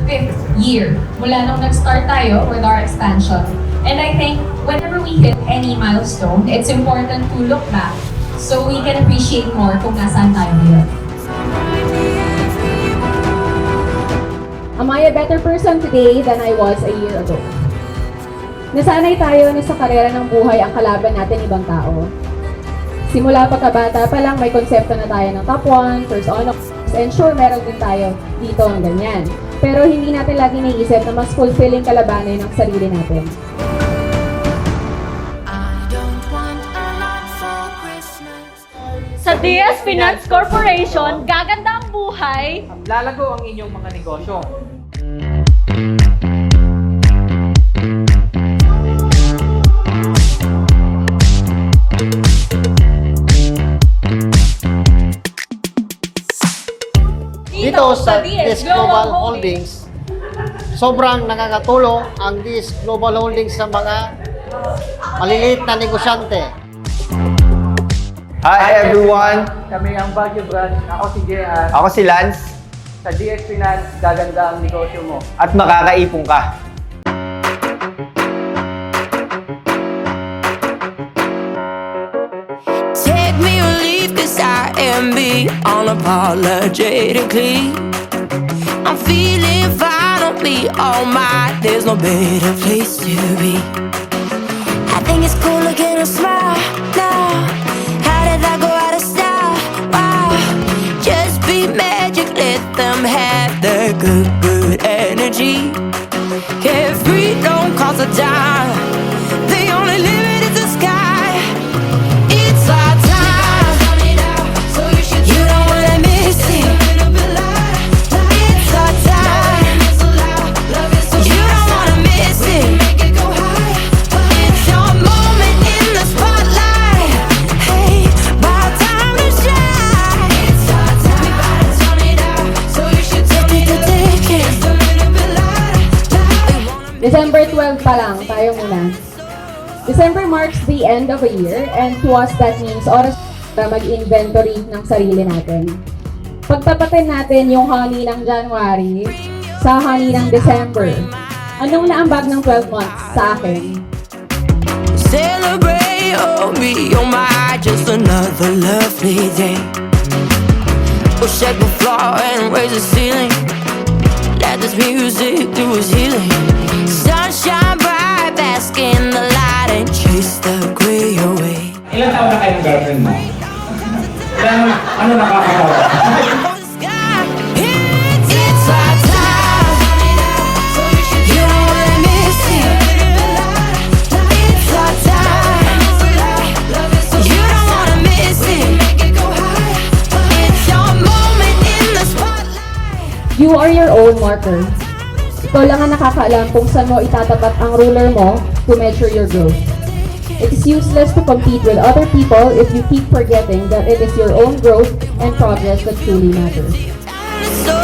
5th year mula nung nag-start tayo with our expansion. And I think whenever we hit any milestone, it's important to look back so we can appreciate more kung nasaan tayo ngayon. Am I a better person today than I was a year ago? Nasanay tayo na sa karera ng buhay ang kalaban natin ibang tao. Simula pagkabata pa lang may konsepto na tayo ng top 1, first honors, and sure meron din tayo dito ng ganyan. Pero hindi natin lagi naiisip na mas fulfilling kalabanan ng sarili natin. Sa DS Finance Corporation, gaganda ang buhay. Lalago ang inyong mga negosyo. Dito sa DS Global Holdings, sobrang nakakatulong ang DS Global Holdings sa mga maliliit na negosyante. Hi everyone! Kami ang Baguio Branch. Ako si Jean. Ako si Lance Sa DS Finance, gaganda ang negosyo mo. at makakaipon ka. Take me or leave, cause I am beyond unapologetically. I'm feeling violently all mine. There's no better place to be. I think it's cool looking a smile now. How did I go out of style? Wow, just be magic, let them have their good energy. Carefree, don't cost a dime. The only limit is the sky. It's our time. You don't wanna miss it. It's our time. You don't wanna miss it. It's your moment in the spotlight. Hey, about time to shine. It's our time. So you should take it. December 12 pa lang, tayo muna. December marks the end of a year and to us that means oras para mag-inventory ng sarili natin. Pagtapatin natin yung honey ng January sa honey ng December. Anong naambag ng 12 months sa akin? Celebrate, oh me, oh my, just another lovely day. We'll shake the floor and raise the ceiling. Let this music do its healing. Sunshine bright, bask in the light and chase the gray away. Ilan taon na kayong girlfriend mo? Ano nakakatawa? It's our time. You don't wanna miss it. It's our time. You don't wanna miss it. It's your moment in the spotlight. You are your own marker. Ikaw lang ang nakakaalam kung saan mo itatapat ang ruler mo to measure your growth. It is useless to compete with other people if you keep forgetting that it is your own growth and progress that truly matters. So